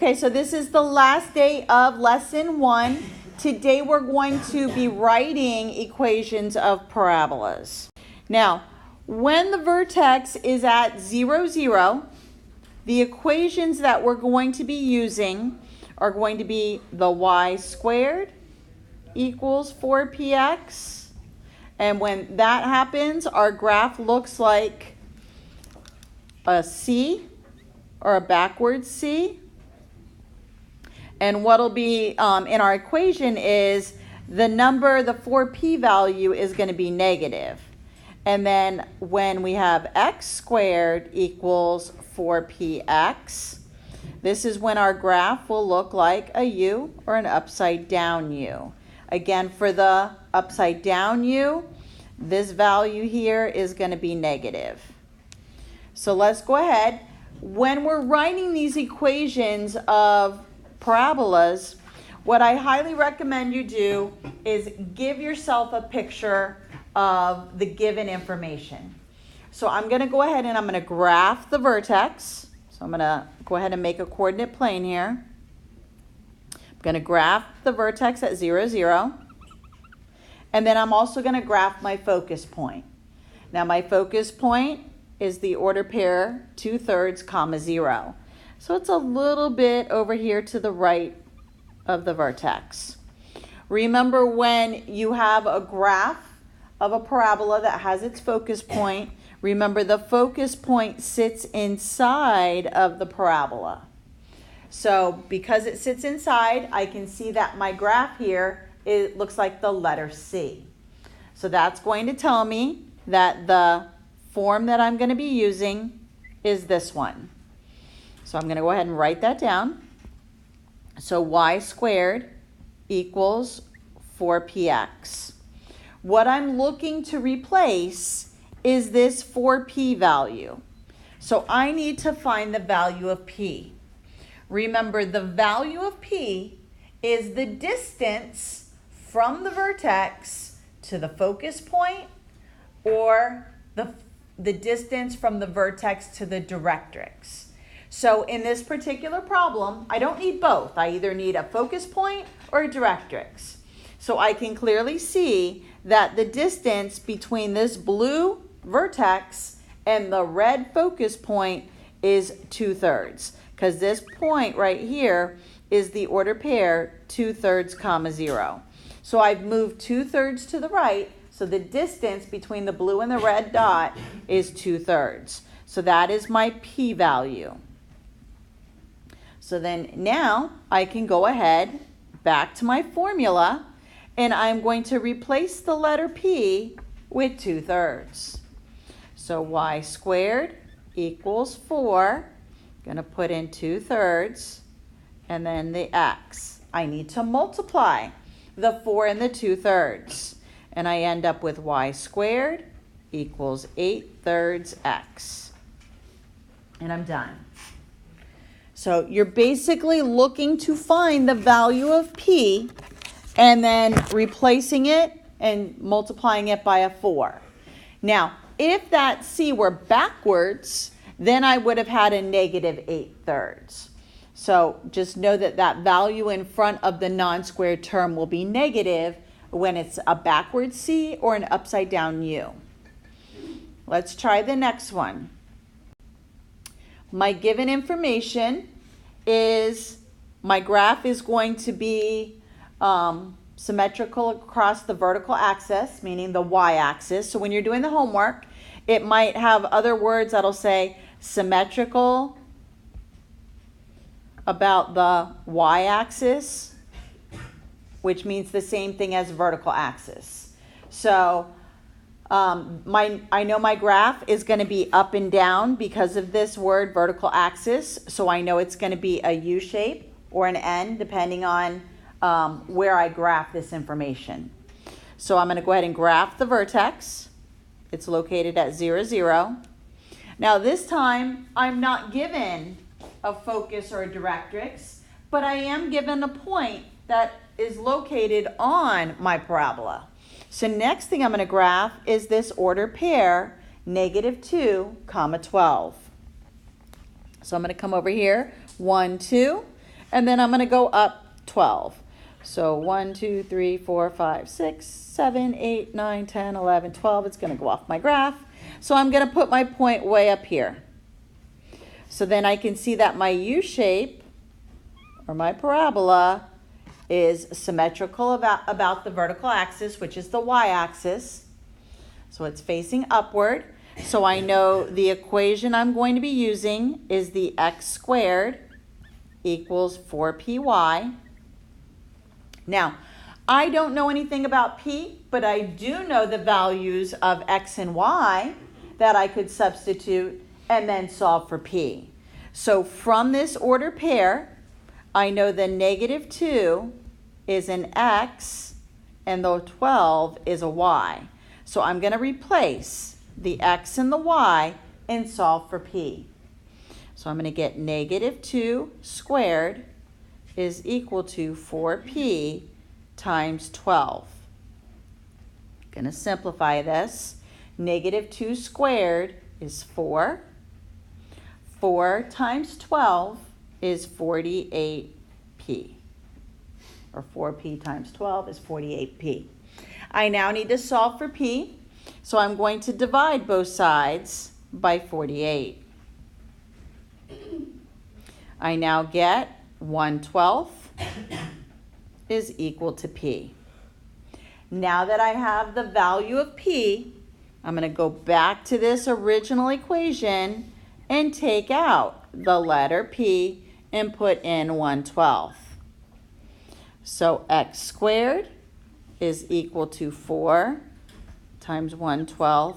Okay, so this is the last day of lesson 1. Today we're going to be writing equations of parabolas. Now, when the vertex is at 0, 0, the equations that we're going to be using are going to be the y squared equals 4px. And when that happens, our graph looks like a C or a backwards C. And what'll be in our equation is the number, the 4p value is going to be negative. And then when we have x squared equals 4px, this is when our graph will look like a U or an upside down U. Again, for the upside down U, this value here is going to be negative. So let's go ahead. When we're writing these equations of parabolas, what I highly recommend you do is give yourself a picture of the given information. So I'm going to go ahead and I'm going to graph the vertex. So I'm going to go ahead and make a coordinate plane here. I'm going to graph the vertex at 0, 0. And then I'm also going to graph my focus point. Now my focus point is the order pair 2/3, 0. So it's a little bit over here to the right of the vertex. Remember, when you have a graph of a parabola that has its focus point, remember the focus point sits inside of the parabola. So because it sits inside, I can see that my graph here, it looks like the letter C. So that's going to tell me that the form that I'm going to be using is this one. So I'm going to go ahead and write that down. So y squared equals 4px. What I'm looking to replace is this 4p value. So I need to find the value of p. Remember, the value of p is the distance from the vertex to the focus point, or the distance from the vertex to the directrix. So in this particular problem, I don't need both. I either need a focus point or a directrix. So I can clearly see that the distance between this blue vertex and the red focus point is 2/3, because this point right here is the order pair 2/3, 0. So I've moved 2/3 to the right, so the distance between the blue and the red dot is 2/3. So that is my p value. So then now I can go ahead back to my formula, and I'm going to replace the letter p with 2/3. So y squared equals 4. I'm going to put in 2/3, and then the x. I need to multiply the 4 and the 2/3, and I end up with y squared equals 8/3 x. And I'm done. So you're basically looking to find the value of p and then replacing it and multiplying it by a 4. Now, if that c were backwards, then I would have had a negative 8/3. So just know that that value in front of the non-squared term will be negative when it's a backward c or an upside down u. Let's try the next one. My given information is my graph is going to be symmetrical across the vertical axis, meaning the y-axis. So when you're doing the homework, it might have other words that'll say symmetrical about the y-axis, which means the same thing as vertical axis. So I know my graph is going to be up and down because of this word vertical axis. So I know it's going to be a U shape or an N depending on where I graph this information. So I'm going to go ahead and graph the vertex. It's located at 0, 0. Now this time I'm not given a focus or a directrix, but I am given a point that is located on my parabola. So next thing I'm going to graph is this order pair, -2, 12. So I'm going to come over here, 1, 2, And then I'm going to go up 12. So 1, 2, 3, 4, 5, 6, 7, 8, 9, 10, 11, 12. It's going to go off my graph. So I'm going to put my point way up here. So then I can see that my U shape, or my parabola, is symmetrical about the vertical axis, which is the y-axis. So it's facing upward. So I know the equation I'm going to be using is the x squared equals 4py. Now, I don't know anything about p, but I do know the values of x and y that I could substitute and then solve for p. So from this ordered pair, I know the -2 is an x and the 12 is a y. So I'm going to replace the x and the y and solve for p. So I'm going to get -2 squared is equal to 4p times 12. I'm going to simplify this. -2 squared is 4. 4 times 12 is 48p. Or 4p times 12 is 48p. I now need to solve for p, so I'm going to divide both sides by 48. I now get 1/12 is equal to p. Now that I have the value of p, I'm going to go back to this original equation and take out the letter p and put in 1/12. So x squared is equal to 4 times 1/12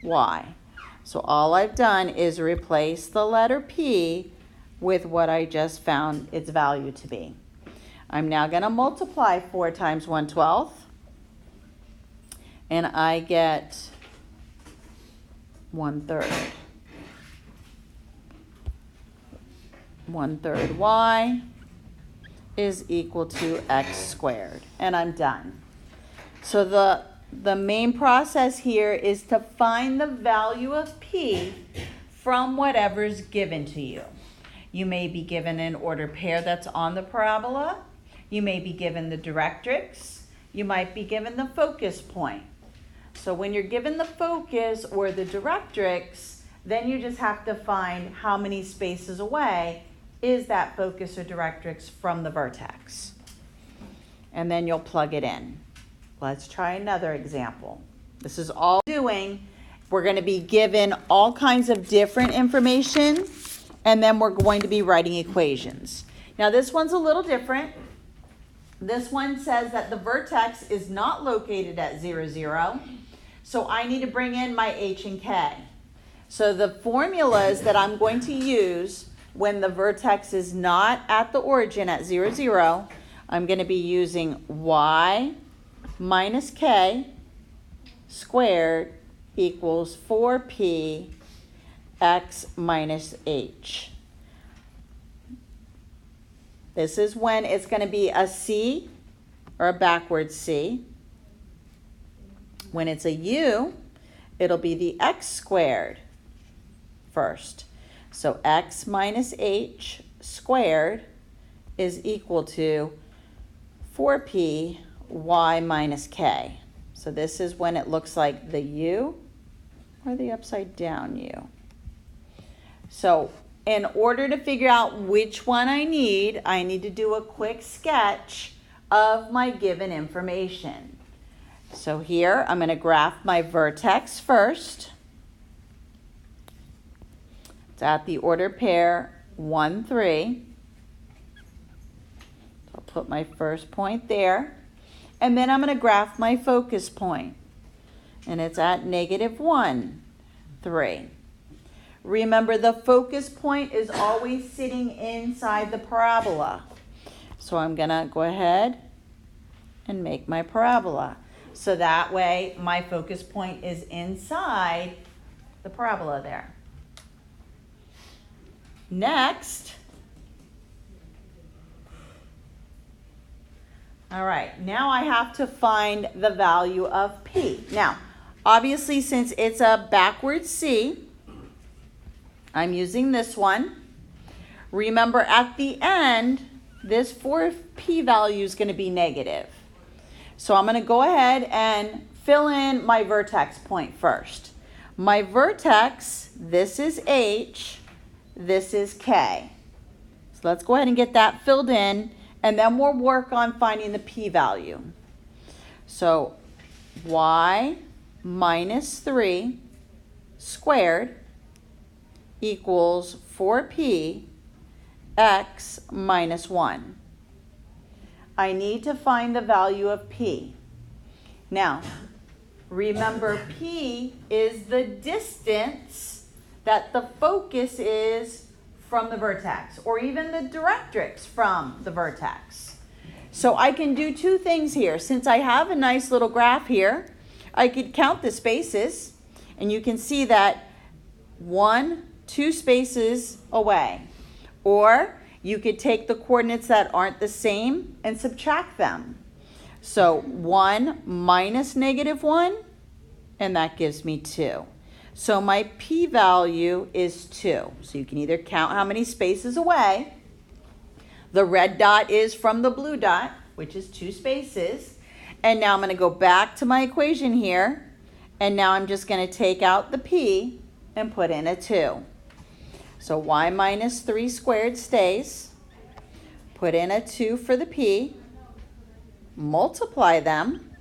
y. So all I've done is replace the letter p with what I just found its value to be. I'm now going to multiply 4 times 1/12, and I get 1/3. 1/3 y is equal to x squared, and I'm done. So the main process here is to find the value of p from whatever's given to you. You may be given an ordered pair that's on the parabola. You may be given the directrix. You might be given the focus point. So when you're given the focus or the directrix, then you just have to find how many spaces away is that focus or directrix from the vertex. And then you'll plug it in. Let's try another example. This is all doing. We're going to be given all kinds of different information, and then we're going to be writing equations. Now this one's a little different. This one says that the vertex is not located at 0, 0. So I need to bring in my h and k. So the formulas that I'm going to use when the vertex is not at the origin at 0, 0, I'm going to be using y minus k squared equals 4p x minus h. This is when it's going to be a c or a backwards c. When it's a u, it'll be the x squared first. So x minus h squared is equal to 4p y minus k. So this is when it looks like the u or the upside down u. So in order to figure out which one I need to do a quick sketch of my given information. So here I'm going to graph my vertex first. It's at the ordered pair 1, 3. So I'll put my first point there. And then I'm going to graph my focus point. And it's at -1, 3. Remember, the focus point is always sitting inside the parabola. So I'm going to go ahead and make my parabola. So that way my focus point is inside the parabola there. Next, all right, now I have to find the value of p. Now, obviously, since it's a backwards c, I'm using this one. Remember, at the end, this 4p value is going to be negative. So I'm going to go ahead and fill in my vertex point first. My vertex, this is H, this is K. So let's go ahead and get that filled in, and then we'll work on finding the p-value. So y minus 3 squared equals 4p x minus 1. I need to find the value of p. Now, remember p is the distance that the focus is from the vertex, or even the directrix from the vertex. So I can do two things here. Since I have a nice little graph here, I could count the spaces, and you can see that 1, 2 spaces away. Or you could take the coordinates that aren't the same and subtract them. So 1 minus -1, and that gives me 2. So my p-value is 2. So you can either count how many spaces away. The red dot is from the blue dot, which is 2 spaces. And now I'm going to go back to my equation here. And now I'm just going to take out the p and put in a 2. So y minus 3 squared stays. Put in a 2 for the p. Multiply them.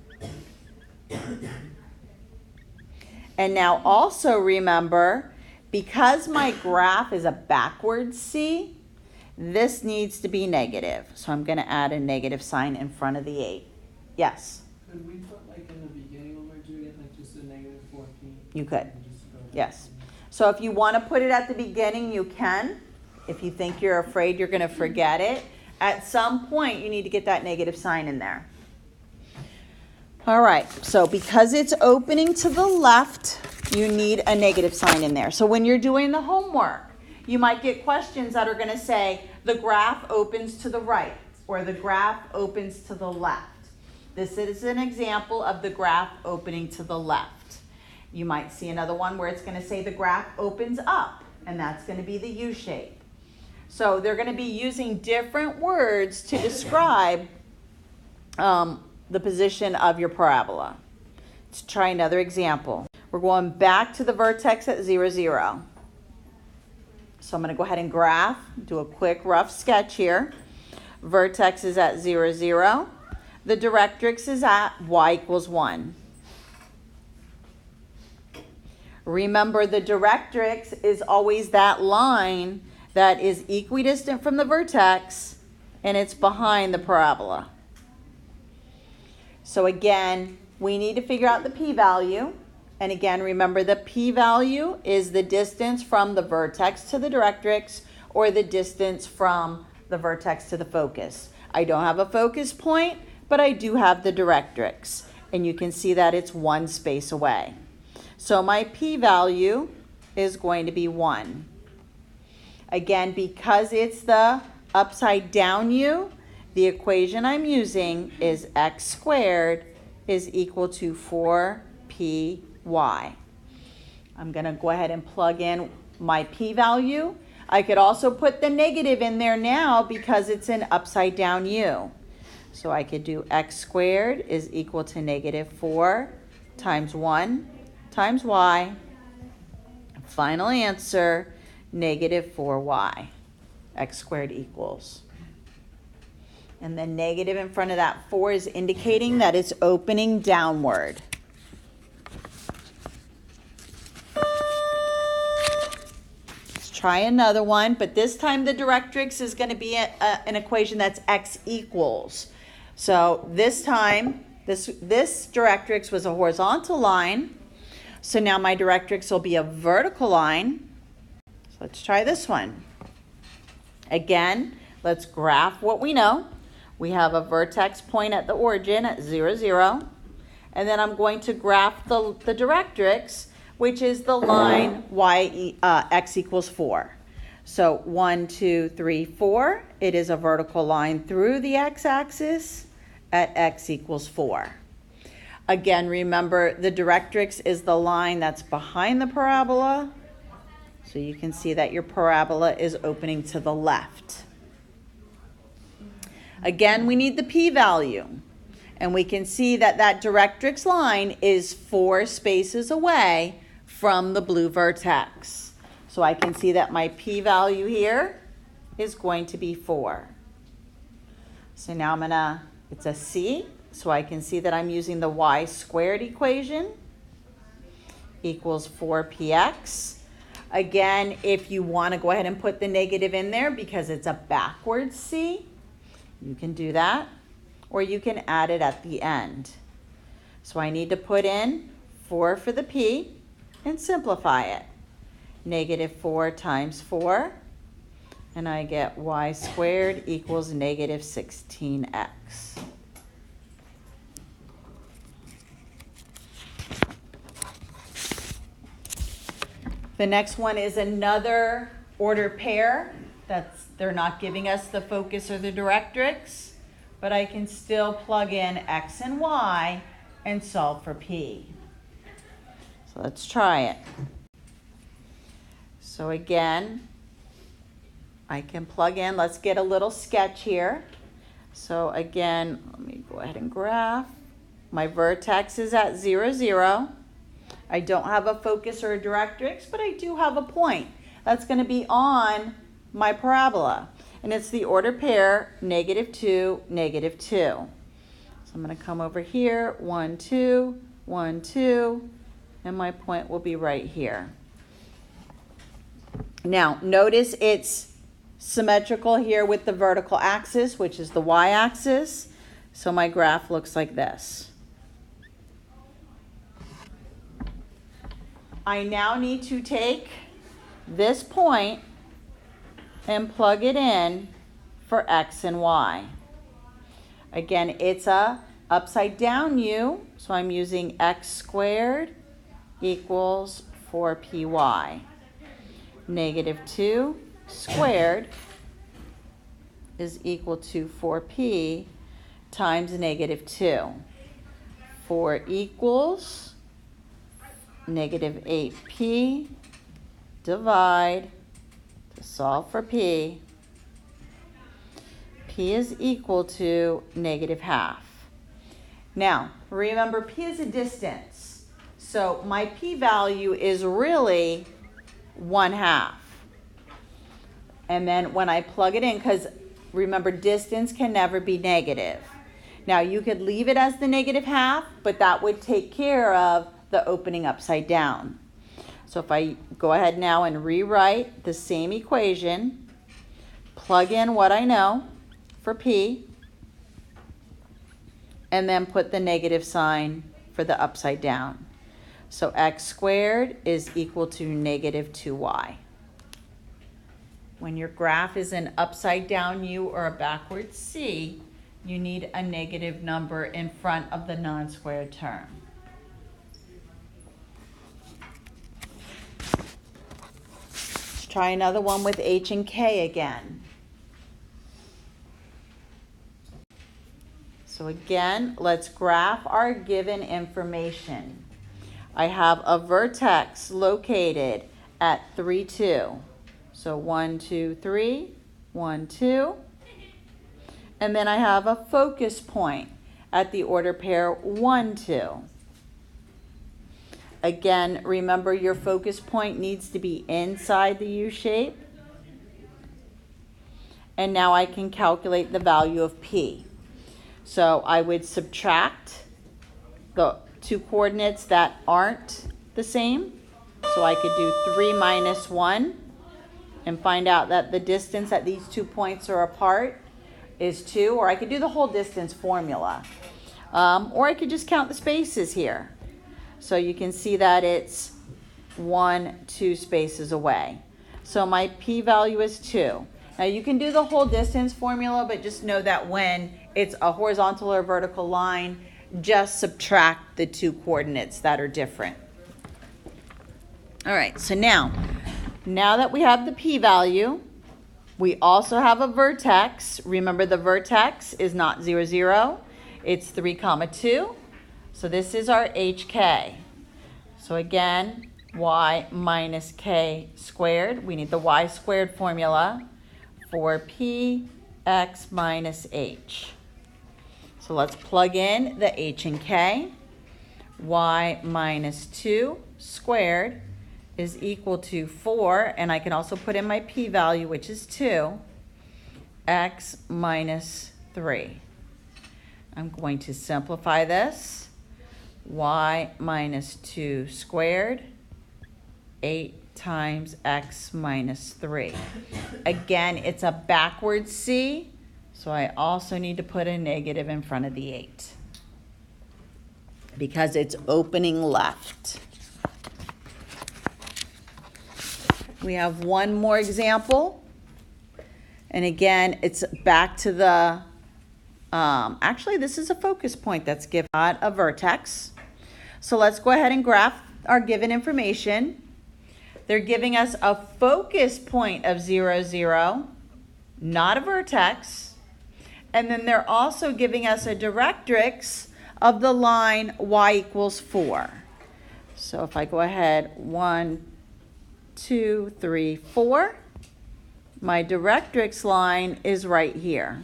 And now also remember, because my graph is a backwards C, this needs to be negative. So I'm going to add a negative sign in front of the 8. Yes? Could we put, like, in the beginning when we're doing it, like, just a -4p? You could. Yes. So if you want to put it at the beginning, you can. If you think you're afraid you're going to forget it, at some point you need to get that negative sign in there. All right, so because it's opening to the left, you need a negative sign in there. So when you're doing the homework, you might get questions that are going to say the graph opens to the right or the graph opens to the left. This is an example of the graph opening to the left. You might see another one where it's going to say the graph opens up, and that's going to be the U shape. So they're going to be using different words to describe the position of your parabola. Let's try another example. We're going back to the vertex at 0, 0. So I'm going to go ahead and graph, do a quick rough sketch here. Vertex is at 0, 0. The directrix is at y equals 1. Remember, the directrix is always that line that is equidistant from the vertex, and it's behind the parabola. So again, we need to figure out the p-value. And again, remember the p-value is the distance from the vertex to the directrix, or the distance from the vertex to the focus. I don't have a focus point, but I do have the directrix. And you can see that it's 1 space away. So my p-value is going to be 1. Again, because it's the upside down U, the equation I'm using is x squared is equal to 4py. I'm going to go ahead and plug in my p-value. I could also put the negative in there now because it's an upside down U. So I could do x squared is equal to -4 times 1 times y. Final answer, -4y. X squared equals. And the negative in front of that 4 is indicating that it's opening downward. Let's try another one, but this time the directrix is going to be an equation that's x equals. So this time, this directrix was a horizontal line. So now my directrix will be a vertical line. So let's try this one. Again, let's graph what we know. We have a vertex point at the origin at 0, 0. And then I'm going to graph the directrix, which is the line x equals 4. So 1, 2, 3, 4. It is a vertical line through the x-axis at x equals 4. Again, remember the directrix is the line that's behind the parabola. So you can see that your parabola is opening to the left. Again, we need the p-value. And we can see that that directrix line is 4 spaces away from the blue vertex. So I can see that my p-value here is going to be 4. So now it's a C, so I can see that I'm using the y squared equation equals 4px. Again, if you want to go ahead and put the negative in there because it's a backwards C, you can do that, or you can add it at the end. So I need to put in 4 for the p and simplify it. Negative 4 times 4, and I get y squared equals negative 16x. The next one is another order pair. They're not giving us the focus or the directrix, but I can still plug in x and y and solve for p. So let's try it. So again, I can plug in, let's get a little sketch here. So again, let me go ahead and graph. My vertex is at 0, 0. I don't have a focus or a directrix, but I do have a point. That's going to be on my parabola. And it's the order pair negative 2, negative 2. So I'm going to come over here, 1, 2, 1, 2, and my point will be right here. Now, notice it's symmetrical here with the vertical axis, which is the y-axis. So my graph looks like this. I now need to take this point and plug it in for x and y. Again, it's a upside down U, so I'm using x squared equals 4py. Negative 2 squared is equal to 4p times negative 2. 4 equals negative 8p, divide, to solve for p. P is equal to negative half. Now, remember p is a distance. So my p-value is really 1/2. And then when I plug it in, because remember distance can never be negative. Now you could leave it as the negative half, but that would take care of the opening upside down. So if I go ahead now and rewrite the same equation, plug in what I know for p, and then put the negative sign for the upside down. So x squared is equal to negative 2y. When your graph is an upside down U or a backwards C, you need a negative number in front of the non-squared term. Let's try another one with h and k again. So again, let's graph our given information. I have a vertex located at 3, 2. So 1, 2, 3, 1, 2. And then I have a focus point at the order pair 1, 2. Again, remember your focus point needs to be inside the U shape. And now I can calculate the value of p. So I would subtract the two coordinates that aren't the same. So I could do 3 minus 1 and find out that the distance that these 2 points are apart is 2. Or I could do the whole distance formula. Or I could just count the spaces here. So you can see that it's 1, 2 spaces away. So my p-value is 2. Now you can do the whole distance formula, but just know that when it's a horizontal or vertical line, just subtract the two coordinates that are different. All right, so now that we have the p-value, we also have a vertex. Remember the vertex is not 0, 0. It's 3, 2. So this is our hk. So again, y minus k squared. We need the y squared formula. 4p x minus h. So let's plug in the h and k. Y minus 2 squared is equal to 4, and I can also put in my p-value, which is 2, x minus 3. I'm going to simplify this. Y minus 2 squared, 8 times x minus 3. Again, it's a backwards C, so I also need to put a negative in front of the 8 because it's opening left. We have one more example. And again, it's back to the, actually this is a focus point that's given at a vertex. So let's go ahead and graph our given information. They're giving us a focus point of 0, 0, not a vertex. And then they're also giving us a directrix of the line y equals 4. So if I go ahead, 1, 2, 3, 4, my directrix line is right here.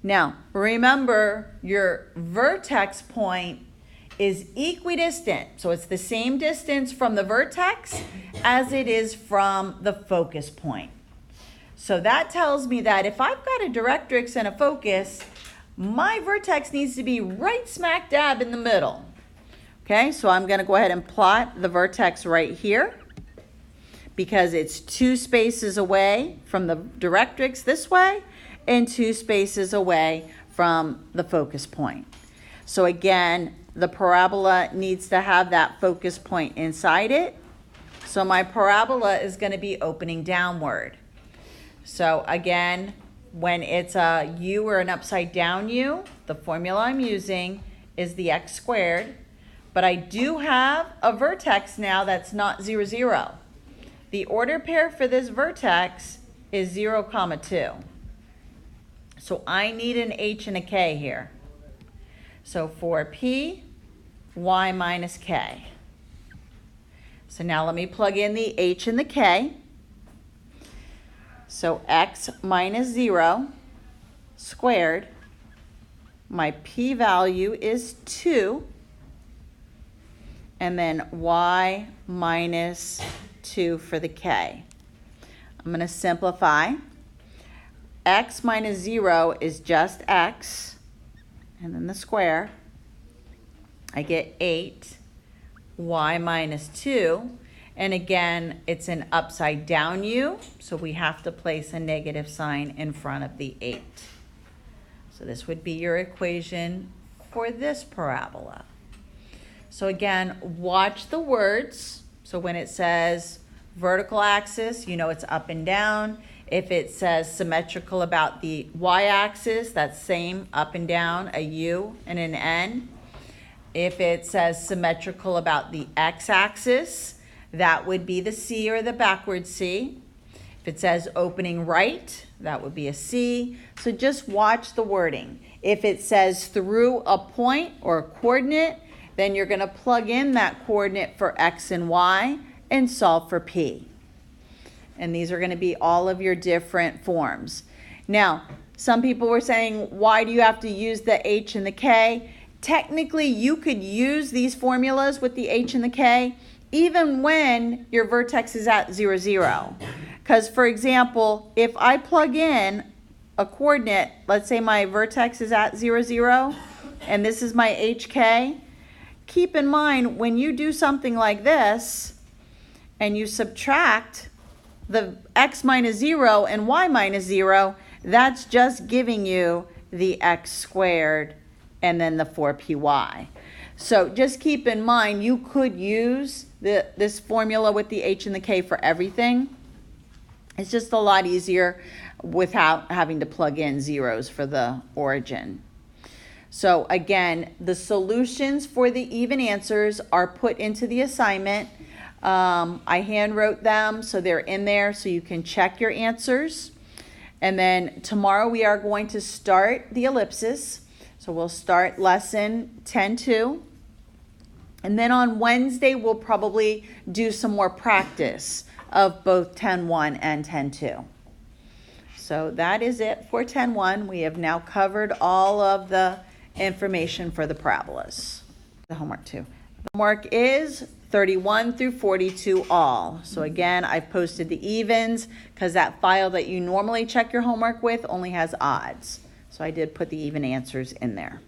Now, remember your vertex point is equidistant. So it's the same distance from the vertex as it is from the focus point. So that tells me that if I've got a directrix and a focus, my vertex needs to be right smack dab in the middle. Okay, so I'm going to go ahead and plot the vertex right here because it's 2 spaces away from the directrix this way and 2 spaces away from the focus point. So again, the parabola needs to have that focus point inside it. So my parabola is going to be opening downward. So again, when it's a U or an upside down U, the formula I'm using is the x squared. But I do have a vertex now that's not 0, 0. The order pair for this vertex is 0, 2. So I need an h and a k here. So for p, y minus k. So now let me plug in the h and the k. So x minus 0 squared, my p-value is 2, and then y minus 2 for the k. I'm going to simplify. X minus 0 is just x, and then the square. I get 8, y minus 2, and again, it's an upside down U, so we have to place a negative sign in front of the 8. So this would be your equation for this parabola. So again, watch the words. So when it says vertical axis, you know it's up and down. If it says symmetrical about the y-axis, that's same up and down, a U and an N. If it says symmetrical about the x-axis, that would be the C or the backward C. If it says opening right, that would be a C. So just watch the wording. If it says through a point or a coordinate, then you're going to plug in that coordinate for x and y and solve for p. And these are going to be all of your different forms. Now, some people were saying, why do you have to use the h and the k? Technically, you could use these formulas with the h and the k even when your vertex is at 0, 0. Because, for example, if I plug in a coordinate, let's say my vertex is at 0, 0, and this is my hk, keep in mind when you do something like this and you subtract the x minus 0 and y minus 0, that's just giving you the x squared and then the 4py. So just keep in mind you could use this formula with the h and the k for everything. It's just a lot easier without having to plug in zeros for the origin. So again, the solutions for the even answers are put into the assignment. I hand wrote them, so they're in there so you can check your answers. And then tomorrow we are going to start the ellipsis. So we'll start lesson 10-2. And then on Wednesday, we'll probably do some more practice of both 10-1 and 10-2. So that is it for 10-1. We have now covered all of the information for the parabolas. The homework too. The homework is 31 through 42 all. So again, I've posted the evens because that file that you normally check your homework with only has odds. So I did put the even answers in there.